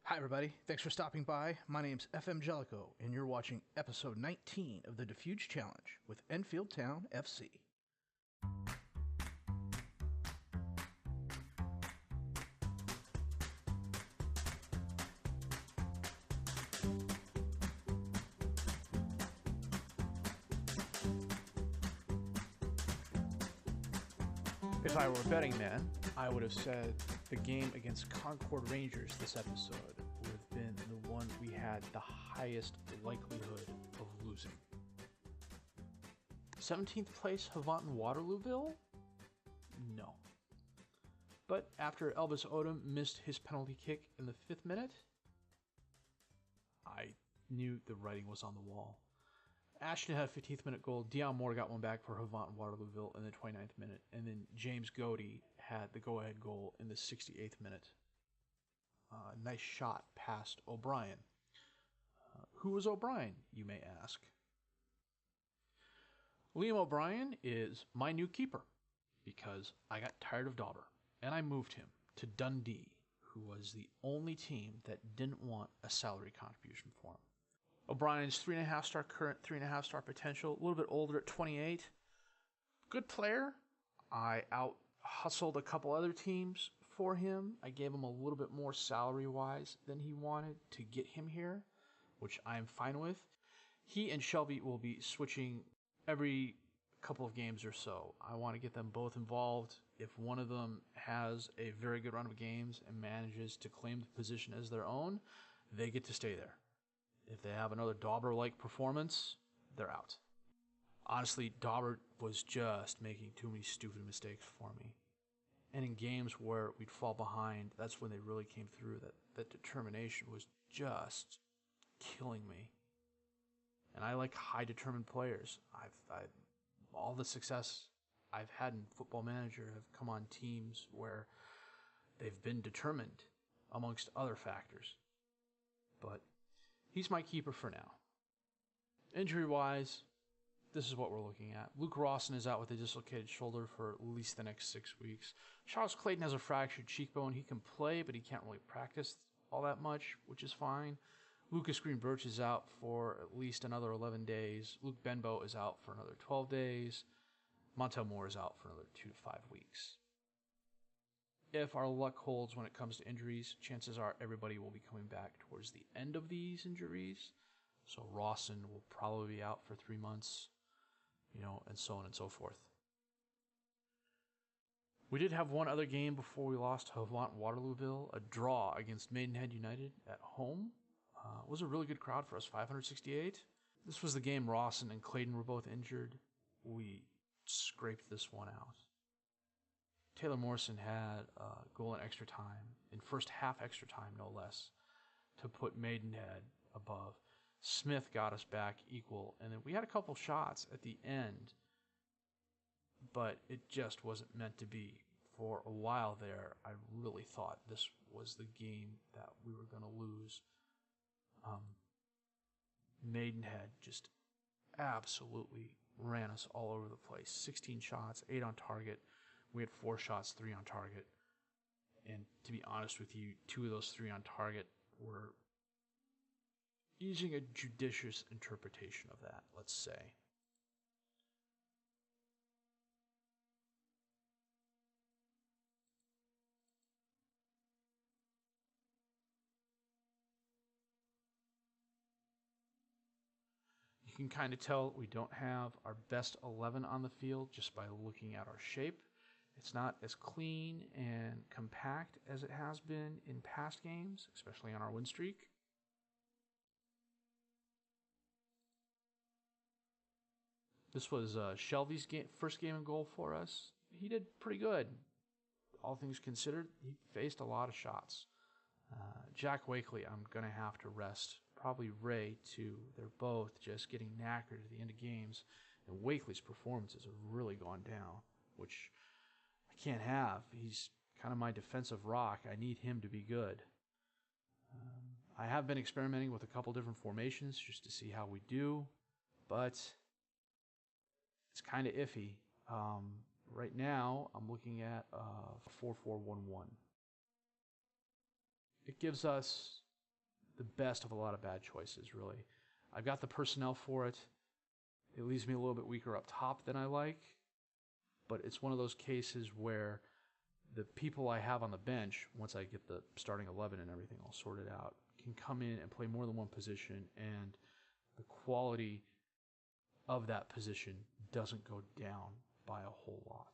Hi, everybody. Thanks for stopping by. My name's FM Jellico, and you're watching episode 19 of the Dafuge Challenge with Enfield Town FC. If I were a betting man, I would have said the game against Concord Rangers this episode would have been the one we had the highest likelihood of losing. 17th place Havant and Waterlooville? No. But after Elvis Odom missed his penalty kick in the 5th minute, I knew the writing was on the wall. Ashton had a 15th minute goal. Dion Moore got one back for Havant and Waterlooville in the 29th minute. And then James Godey had the go-ahead goal in the 68th minute. Nice shot past O'Brien. Who was O'Brien, you may ask? Liam O'Brien is my new keeper because I got tired of Dauber and I moved him to Dundee, who was the only team that didn't want a salary contribution for him. O'Brien's 3.5 star current, 3.5 star potential, a little bit older at 28. Good player. I out hustled a couple other teams for him. I gave him a little bit more salary wise than he wanted to get him here, which I'm fine with. He and Shelby will be switching every couple of games or so. I want to get them both involved. If one of them has a very good run of games and manages to claim the position as their own, they get to stay there. If they have another Dauber-like performance, they're out. Honestly, Dauber was just making too many stupid mistakes for me. And in games where we'd fall behind, that's when they really came through. That determination was just killing me. And I like high determined players. All the success I've had in Football Manager have come on teams where they've been determined, amongst other factors. But he's my keeper for now. Injury-wise, this is what we're looking at. Luke Rawson is out with a dislocated shoulder for at least the next 6 weeks. Charles Clayton has a fractured cheekbone. He can play, but he can't really practice all that much, which is fine. Lucas Green-Birch is out for at least another 11 days. Luke Benbow is out for another 12 days. Montel Moore is out for another 2 to 5 weeks. If our luck holds when it comes to injuries, chances are everybody will be coming back towards the end of these injuries. So Rawson will probably be out for 3 months, and so on and so forth. We did have one other game before we lost to Havant Waterlooville, a draw against Maidenhead United at home. It was a really good crowd for us, 568. This was the game Rawson and Clayton were both injured. We scraped this one out. Taylor Morrison had a goal in extra time, in first half extra time no less, to put Maidenhead above. Smith got us back equal, and then we had a couple shots at the end, but it just wasn't meant to be. For a while there, I really thought this was the game that we were going to lose. Maidenhead just absolutely ran us all over the place. 16 shots, 8 on target. We had 4 shots, 3 on target. And to be honest with you, 2 of those 3 on target were using a judicious interpretation of that, let's say. You can kind of tell we don't have our best 11 on the field just by looking at our shape. It's not as clean and compact as it has been in past games, especially on our win streak. This was Shelby's first game and goal for us. He did pretty good. All things considered, he faced a lot of shots. Jack Wakely, I'm going to have to rest. Probably Ray, too. They're both just getting knackered at the end of games. And Wakely's performances have really gone down, which I can't have. He's kind of my defensive rock. I need him to be good. I have been experimenting with a couple different formations just to see how we do, but it's kind of iffy. Right now, I'm looking at 4-4-1-1. It gives us the best of a lot of bad choices, really. I've got the personnel for it. It leaves me a little bit weaker up top than I like, but it's one of those cases where the people I have on the bench, once I get the starting 11 and everything all sorted out, can come in and play more than one position, and the quality of that position doesn't go down by a whole lot.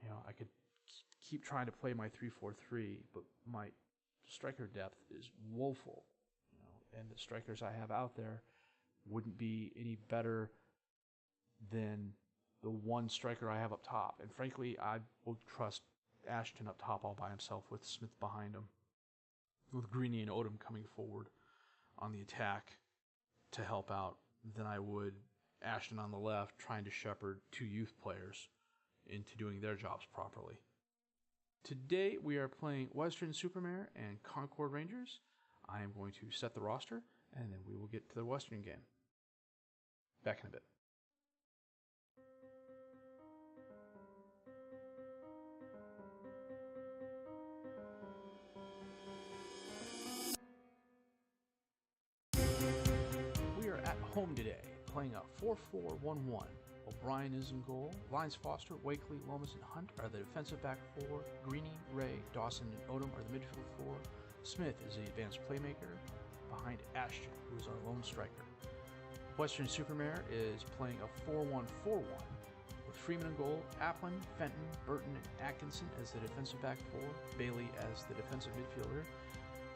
You know, I could keep trying to play my 3-4-3, but my striker depth is woeful. You know, and the strikers I have out there wouldn't be any better than the one striker I have up top. And frankly, I will trust Ashton up top all by himself with Smith behind him, with Greeny and Odom coming forward on the attack to help out, than I would Ashton on the left trying to shepherd two youth players into doing their jobs properly. Today we are playing Weston-super-mare and Concord Rangers. I am going to set the roster, and then we will get to the Western game. Back in a bit. We are at home today, playing a 4-4-1-1. O'Brien is in goal. Lines Foster, Wakely, Lomas, and Hunt are the defensive back four. Greeny, Ray, Dawson, and Odom are the midfield four. Smith is the advanced playmaker behind Ashton, who is our lone striker. Weston-super-mare is playing a 4-1-4-1 with Freeman in goal, Applin, Fenton, Burton, and Atkinson as the defensive back four, Bailey as the defensive midfielder,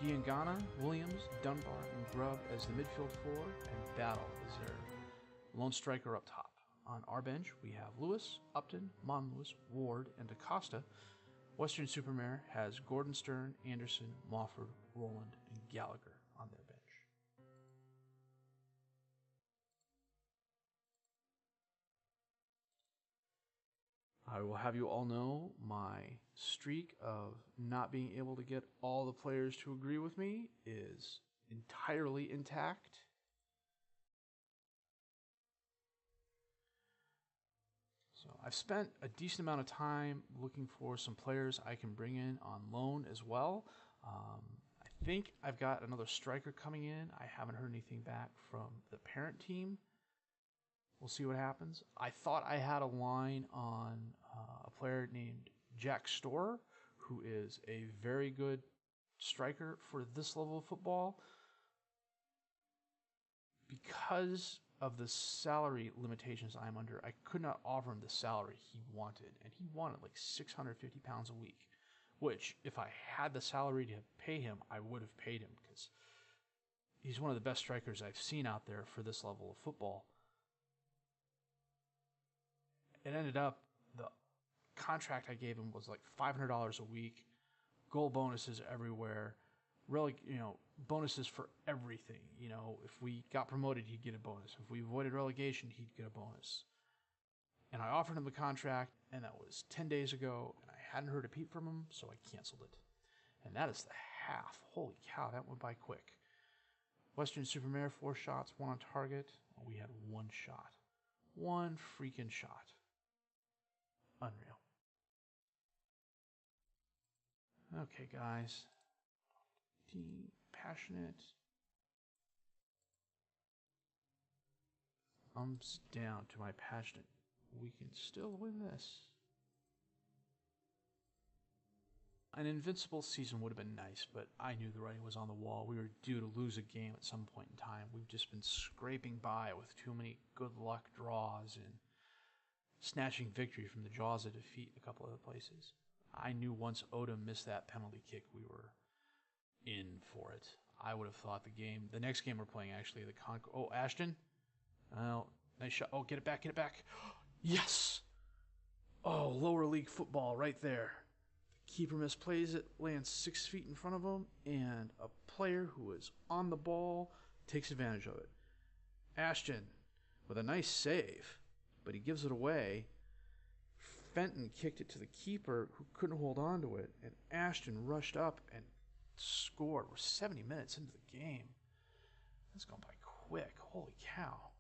Diangana, Williams, Dunbar, and Grubb as the midfield four, and Battle is their lone striker up top. On our bench, we have Lewis, Upton, Monlewis, Ward, and Acosta. Weston-super-mare has Gordon Stern, Anderson, Mofford, Rowland, and Gallagher on their bench. I will have you all know my streak of not being able to get all the players to agree with me is entirely intact. So I've spent a decent amount of time looking for some players I can bring in on loan as well. I think I've got another striker coming in. I haven't heard anything back from the parent team. We'll see what happens. I thought I had a line on a player named Jack Storer, who is a very good striker for this level of football. Because of the salary limitations I'm under, I could not offer him the salary he wanted, and he wanted like 650 pounds a week, which if I had the salary to pay him, I would have paid him, because he's one of the best strikers I've seen out there for this level of football. It ended up, the contract I gave him was like $500 a week, goal bonuses everywhere, really, bonuses for everything. If we got promoted, he'd get a bonus. If we avoided relegation, he'd get a bonus. And I offered him the contract, and that was 10 days ago, and I hadn't heard a peep from him, so I canceled it. And that is the half. Holy cow, that went by quick. Weston-super-mare, 4 shots, 1 on target. We had 1 shot. 1 freaking shot. Unreal. Okay, guys. Passionate. Thumbs down to my passionate. We can still win this. An invincible season would have been nice, but I knew the writing was on the wall. We were due to lose a game at some point in time. We've just been scraping by with too many good luck draws and snatching victory from the jaws of defeat in a couple other places. I knew once Odom missed that penalty kick, we were in for it. I would have thought the next game we're playing actually, the Concord. Oh, Ashton. Oh, nice shot. Oh, get it back. Yes. Oh, lower league football right there. The keeper misplays it, lands 6 feet in front of him, and a player who is on the ball takes advantage of it. Ashton with a nice save, but he gives it away. Fenton kicked it to the keeper, who couldn't hold on to it, and Ashton rushed up and scored. We're 70 minutes into the game. That's gone by quick. Holy cow.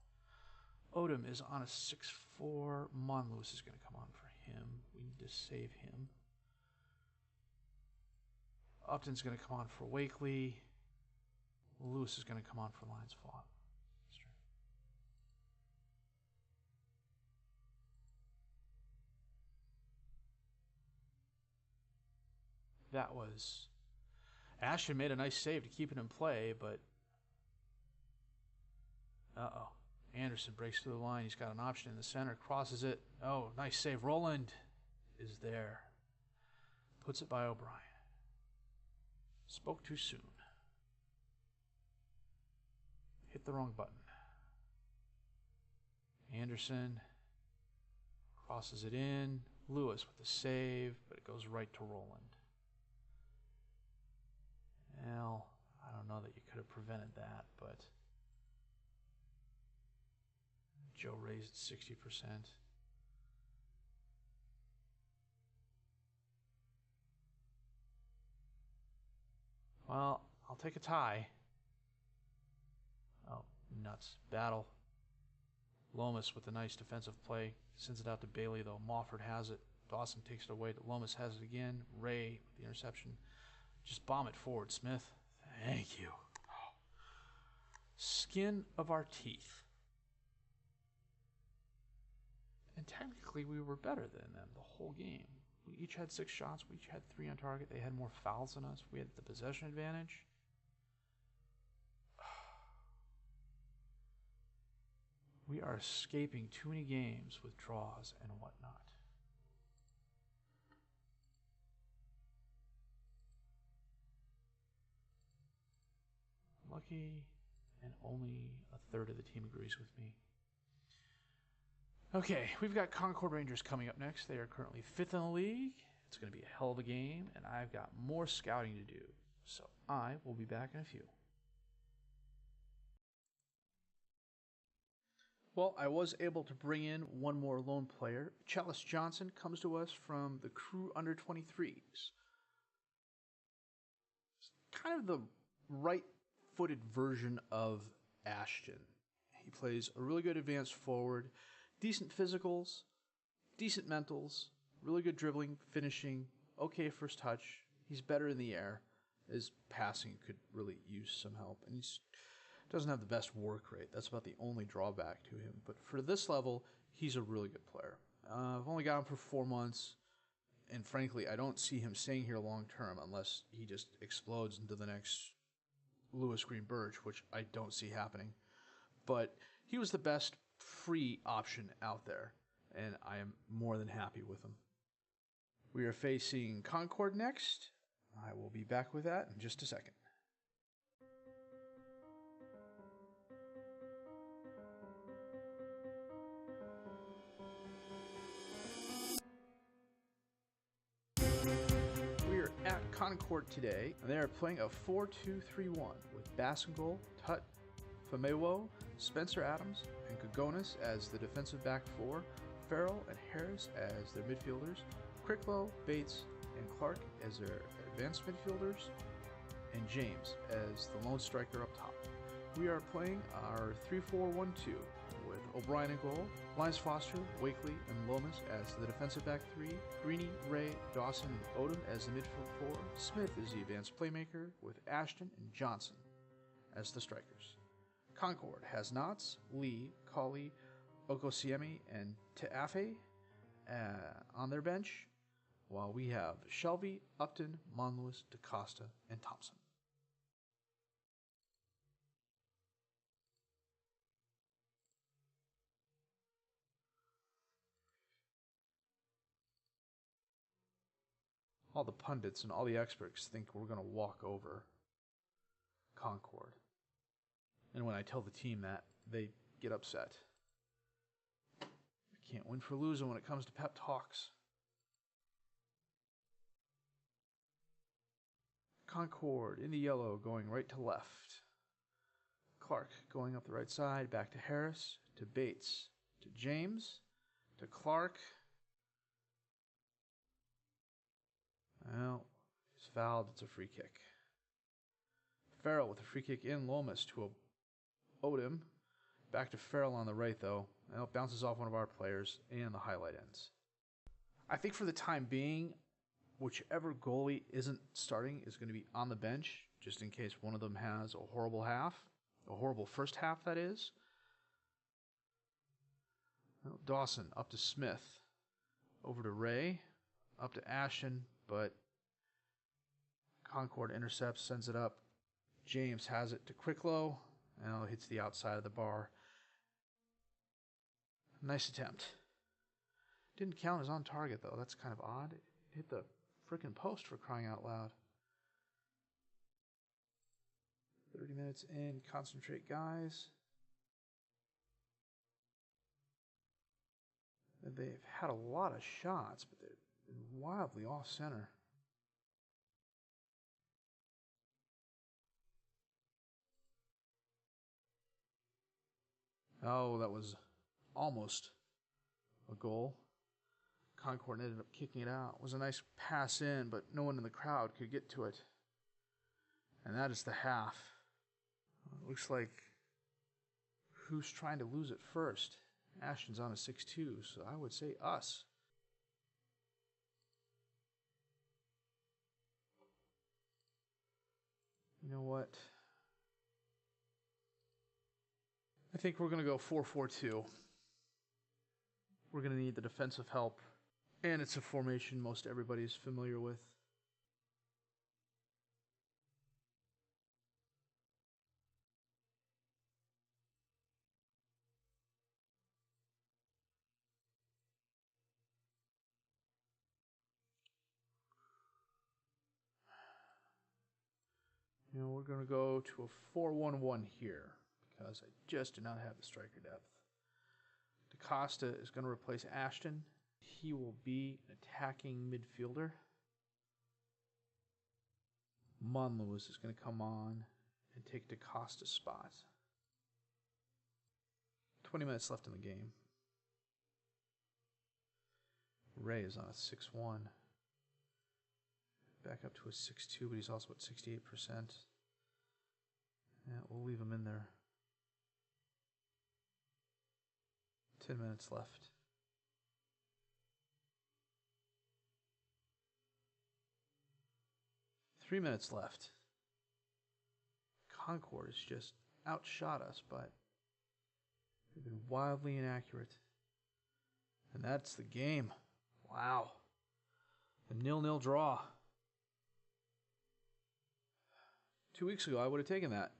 Odom is on a 6-4. Monlewis is going to come on for him. We need to save him. Upton's going to come on for Wakely. Lewis is going to come on for lines fought. That was... Ashton made a nice save to keep it in play, but... Uh-oh. Anderson breaks through the line. He's got an option in the center. Crosses it. Oh, nice save. Roland is there. Puts it by O'Brien. Spoke too soon. Hit the wrong button. Anderson crosses it in. Lewis with the save, but it goes right to Roland. Well, I don't know that you could have prevented that, but Joe raised 60%. Well, I'll take a tie. Oh, nuts. Battle. Lomas with a nice defensive play. Sends it out to Bailey, though. Mofford has it. Dawson takes it away. Lomas has it again. Ray with the interception. Just bomb it forward, Smith. Thank you. Skin of our teeth. And technically, we were better than them the whole game. We each had 6 shots. We each had 3 on target. They had more fouls than us. We had the possession advantage. We are escaping too many games with draws and whatnot. Lucky, and only a third of the team agrees with me. Okay, we've got Concord Rangers coming up next. They are currently 5th in the league. It's going to be a hell of a game, and I've got more scouting to do. So I will be back in a few. Well, I was able to bring in one more lone player. Chalice Johnson comes to us from the Crew Under 23s. It's kind of the right-footed version of Ashton. He plays a really good advanced forward, decent physicals, decent mentals, really good dribbling, finishing, okay first touch. He's better in the air. His passing could really use some help, and he's doesn't have the best work rate. That's about the only drawback to him. But for this level, he's a really good player. I've only got him for 4 months, and frankly, I don't see him staying here long term unless he just explodes into the next Lewis Green Birch, which I don't see happening. But he was the best free option out there, and I am more than happy with him. We are facing Concord next. I will be back with that in just a second. Concord today, and they are playing a 4-2-3-1 with Basingol, Tutt, Famewo, Spencer Adams, and Gogonis as the defensive back 4, Farrell and Harris as their midfielders, Cricklow, Bates, and Clark as their advanced midfielders, and James as the lone striker up top. We are playing our 3-4-1-2 with O'Brien in goal, Lyons Foster, Wakely, and Lomas as the defensive back 3, Greeny, Ray, Dawson, and Odom as the midfield 4, Smith is the advanced playmaker with Ashton and Johnson as the strikers. Concord has Knotts, Lee, Colley, Okosiemi, and Teafe on their bench, while we have Shelby, Upton, Monlewis, DaCosta, and Thompson. All the pundits and all the experts think we're going to walk over Concord. And when I tell the team that, they get upset. I can't win for losing when it comes to pep talks. Concord in the yellow going right to left. Clark going up the right side, back to Harris, to Bates, to James, to Clark. Well, he's fouled. It's a free kick. Farrell with a free kick in. Lomas to Odom. Back to Farrell on the right, though. Well, it bounces off one of our players, and the highlight ends. I think for the time being, whichever goalie isn't starting is going to be on the bench, just in case one of them has a horrible first half, that is. Well, Dawson up to Smith, over to Ray, up to Ashton, but Concord intercepts, sends it up. James has it to Quicklow, and it hits the outside of the bar. Nice attempt. Didn't count as on target, though. That's kind of odd. It hit the frickin' post, for crying out loud. 30 minutes in. Concentrate, guys. They've had a lot of shots, but they're wildly off-center. Oh, that was almost a goal. Concord ended up kicking it out. It was a nice pass in, but no one in the crowd could get to it. And that is the half. It looks like who's trying to lose it first? Ashton's on a 6-2, so I would say us. You know what? I think we're going to go 4-4-2. We're going to need the defensive help, and it's a formation most everybody's familiar with. You know, we're going to go to a 4-1-1 here because I just do not have the striker depth. DaCosta is going to replace Ashton. He will be an attacking midfielder. Monlewis is going to come on and take DaCosta's spot. 20 minutes left in the game. Ray is on a 6-1. Back up to a 6-2, but he's also at 68%. Yeah, we'll leave him in there. 10 minutes left. Three minutes left. Concord has just outshot us, but they've been wildly inaccurate. And that's the game. Wow. A 0-0 draw. 2 weeks ago, I would have taken that.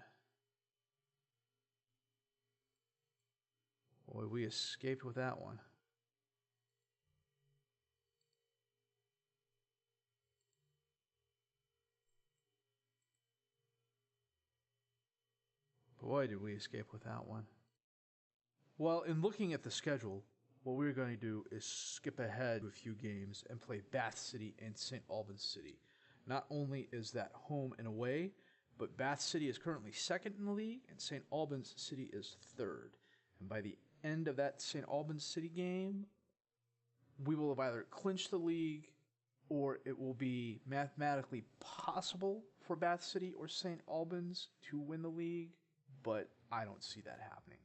Boy, we escaped with that one. Boy, did we escape with that one. Well, in looking at the schedule, what we're going to do is skip ahead a few games and play Bath City and St. Albans City. Not only is that home and away, but Bath City is currently second in the league, and St. Albans City is third. And by the end of that St. Albans City game, we will have either clinched the league, or it will be mathematically possible for Bath City or St. Albans to win the league, but I don't see that happening.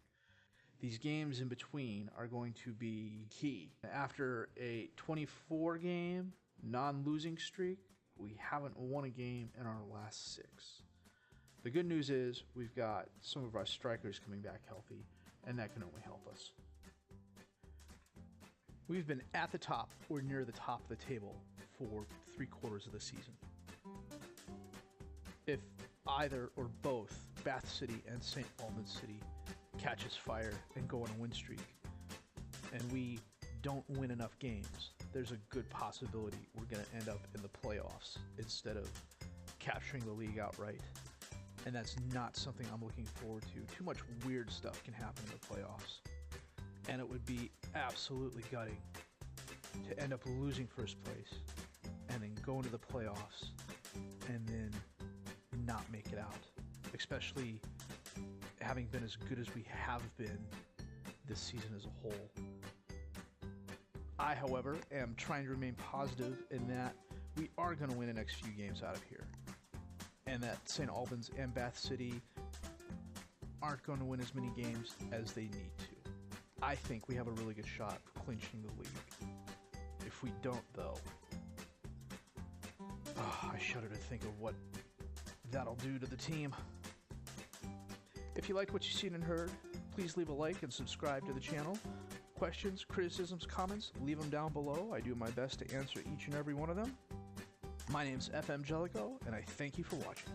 These games in between are going to be key. After a 24-game non-losing streak, we haven't won a game in our last 6. The good news is we've got some of our strikers coming back healthy, and that can only help us. We've been at the top or near the top of the table for 3/4 of the season. If either or both Bath City and St. Albans City catches fire and go on a win streak, and we don't win enough games, there's a good possibility we're going to end up in the playoffs instead of capturing the league outright. And that's not something I'm looking forward to. Too much weird stuff can happen in the playoffs. And it would be absolutely gutting to end up losing first place and then go into the playoffs and then not make it out. Especially having been as good as we have been this season as a whole. I, however, am trying to remain positive in that we are going to win the next few games out of here. And that St. Albans and Bath City aren't going to win as many games as they need to. I think we have a really good shot of clinching the league. If we don't, though, I shudder to think of what that'll do to the team. If you liked what you've seen and heard, please leave a like and subscribe to the channel. Questions, criticisms, comments, leave them down below. I do my best to answer each and every one of them. My name's FM Jellico, and I thank you for watching.